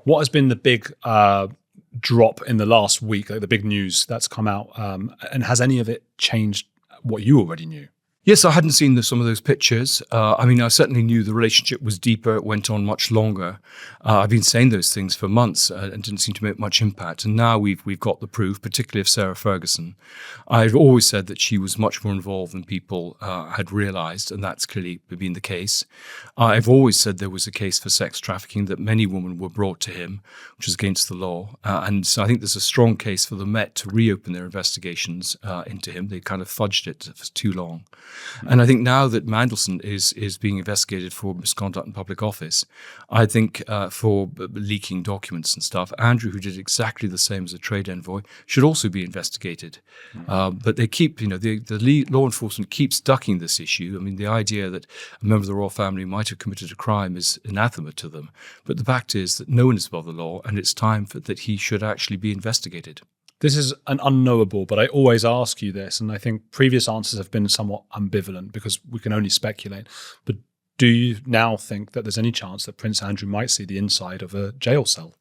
What has been the big drop in the last week, like the big news that's come out, and has any of it changed what you already knew? Yes, I hadn't seen some of those pictures. I certainly knew the relationship was deeper. It went on much longer. I've been saying those things for months and didn't seem to make much impact. And now we've got the proof, particularly of Sarah Ferguson. I've always said that she was much more involved than people had realised, and that's clearly been the case. I've always said there was a case for sex trafficking, that many women were brought to him, which is against the law. And so I think there's a strong case for the Met to reopen their investigations into him. They kind of fudged it for too long. And I think now that Mandelson is being investigated for misconduct in public office, I think for leaking documents and stuff, Andrew, who did exactly the same as a trade envoy, should also be investigated. But they keep, the law enforcement keeps ducking this issue. I mean, the idea that a member of the royal family might have committed a crime is anathema to them. But the fact is that no one is above the law, and it's time that he should actually be investigated. This is an unknowable, but I always ask you this, and I think previous answers have been somewhat ambivalent because we can only speculate. But do you now think that there's any chance that Prince Andrew might see the inside of a jail cell?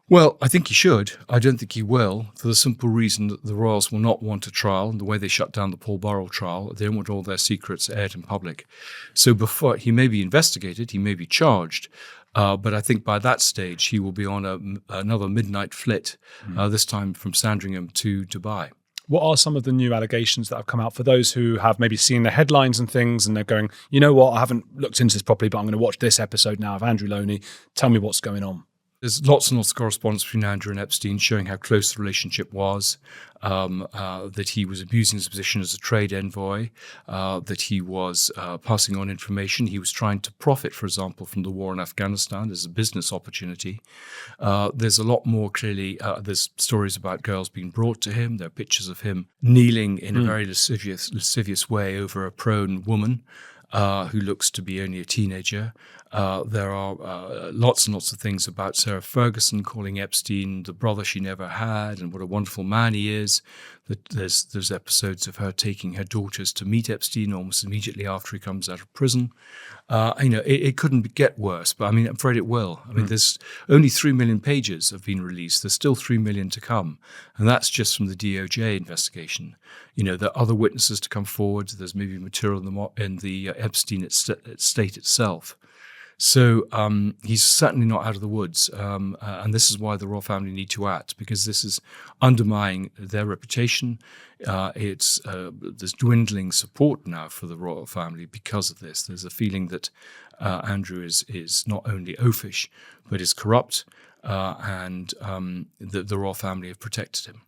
Well, I think he should. I don't think he will, for the simple reason that the royals will not want a trial, and the way they shut down the Paul Burrell trial, they don't want all their secrets aired in public. So before he may be investigated, he may be charged, but I think by that stage he will be on another midnight flit, this time from Sandringham to Dubai. What are some of the new allegations that have come out for those who have maybe seen the headlines and things and they're going, you know what, I haven't looked into this properly, but I'm going to watch this episode now of Andrew Lownie. Tell me what's going on. There's lots and lots of correspondence between Andrew and Epstein showing how close the relationship was, that he was abusing his position as a trade envoy, that he was passing on information. He was trying to profit, for example, from the war in Afghanistan as a business opportunity. There's a lot more clearly. There's stories about girls being brought to him. There are pictures of him kneeling in a very lascivious way over a prone woman who looks to be only a teenager. There are lots and lots of things about Sarah Ferguson calling Epstein the brother she never had and what a wonderful man he is. There's episodes of her taking her daughters to meet Epstein almost immediately after he comes out of prison. It couldn't get worse, but I mean, I'm afraid it will. I mean, there's only 3 million pages have been released. There's still 3 million to come. And that's just from the DOJ investigation. There are other witnesses to come forward. There's maybe material in the Epstein estate itself. So he's certainly not out of the woods, and this is why the royal family need to act, because this is undermining their reputation. There's dwindling support now for the royal family because of this. There's a feeling that Andrew is not only oafish, but is corrupt, and the royal family have protected him.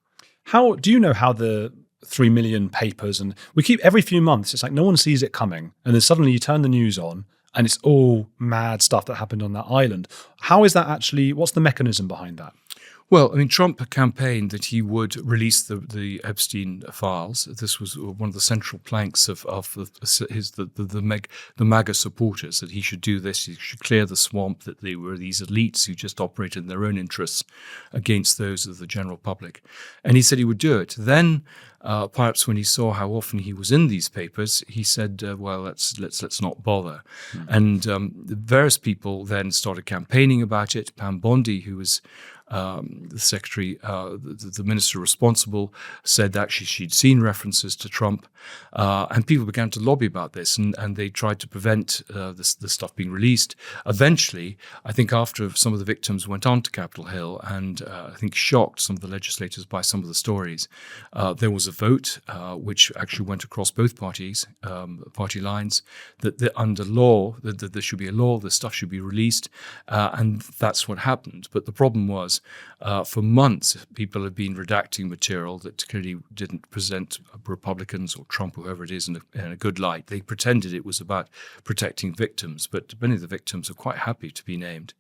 How do you know how the 3 million papers, and we keep every few months, it's like no one sees it coming, and then suddenly you turn the news on, and it's all mad stuff that happened on that island. How is that actually, what's the mechanism behind that? Well, I mean, Trump campaigned that he would release the Epstein files. This was one of the central planks of the MAGA supporters, that he should do this. He should clear the swamp, that they were these elites who just operated in their own interests against those of the general public. And he said he would do it. Then, perhaps when he saw how often he was in these papers, he said, well, let's not bother. And various people then started campaigning about it. Pam Bondi, who was the secretary, the minister responsible, said that actually she'd seen references to Trump, and people began to lobby about this, and they tried to prevent this stuff being released. Eventually, I think after some of the victims went on to Capitol Hill and I think shocked some of the legislators by some of the stories, there was a vote which actually went across both parties, party lines, that under law, that there should be a law, this stuff should be released, and that's what happened. But the problem was, for months, people have been redacting material that clearly didn't present Republicans or Trump, whoever it is, in a good light. They pretended it was about protecting victims, but many of the victims are quite happy to be named.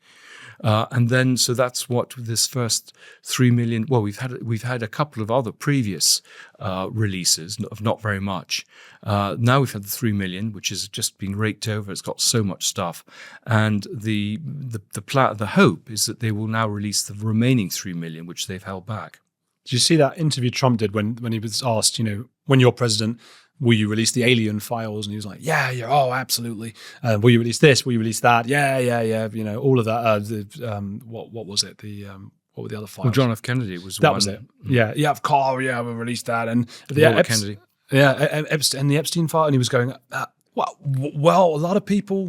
And then, so that's what this first 3 million. Well, we've had a couple of other previous releases of not very much. Now we've had the 3 million, which has just been raked over. It's got so much stuff, and the hope is that they will now release the remaining 3 million, which they've held back. Did you see that interview Trump did when he was asked, when you're president, will you release the alien files? And he was like, yeah, oh, absolutely. Will you release this? Will you release that? Yeah. You know, all of that. What was it? What were the other files? Well, John F. Kennedy was that one. was it. Yeah, of course. Yeah, we'll release that. And Kennedy. Yeah, and the Epstein file, and he was going, well, a lot of people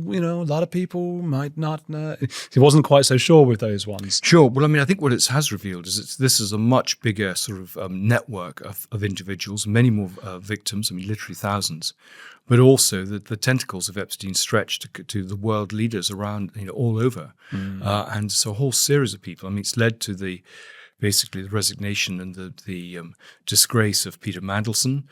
might not know. He wasn't quite so sure with those ones. Sure. Well, I mean, I think what it has revealed is this is a much bigger sort of network of individuals, many more victims, I mean, literally thousands, but also the tentacles of Epstein stretched to the world leaders around, you know, all over. And so a whole series of people. I mean, it's led to basically the resignation and the disgrace of Peter Mandelson.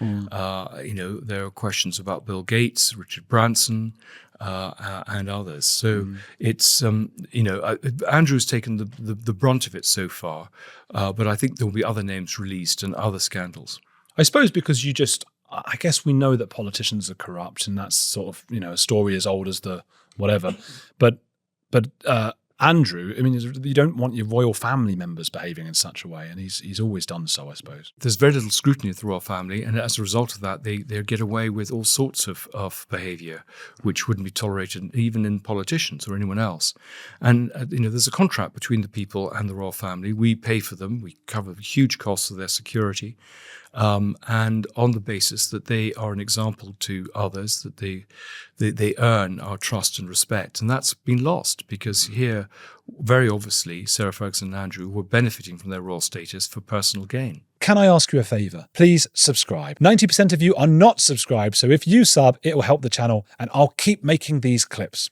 You know, there are questions about Bill Gates, Richard Branson, and others. So it's, you know, Andrew's taken the brunt of it so far, but I think there will be other names released and other scandals. I suppose because I guess we know that politicians are corrupt, and that's sort of, you know, a story as old as the whatever. But Andrew, I mean, you don't want your royal family members behaving in such a way, and he's always done so, I suppose. There's very little scrutiny of the royal family, and as a result of that, they get away with all sorts of behaviour which wouldn't be tolerated even in politicians or anyone else. And you know, there's a contract between the people and the royal family. We pay for them. We cover huge costs of their security. And on the basis that they are an example to others, that they earn our trust and respect. And that's been lost because here, very obviously, Sarah Ferguson and Andrew were benefiting from their royal status for personal gain. Can I ask you a favour? Please subscribe. 90% of you are not subscribed, so if you sub, it will help the channel, and I'll keep making these clips.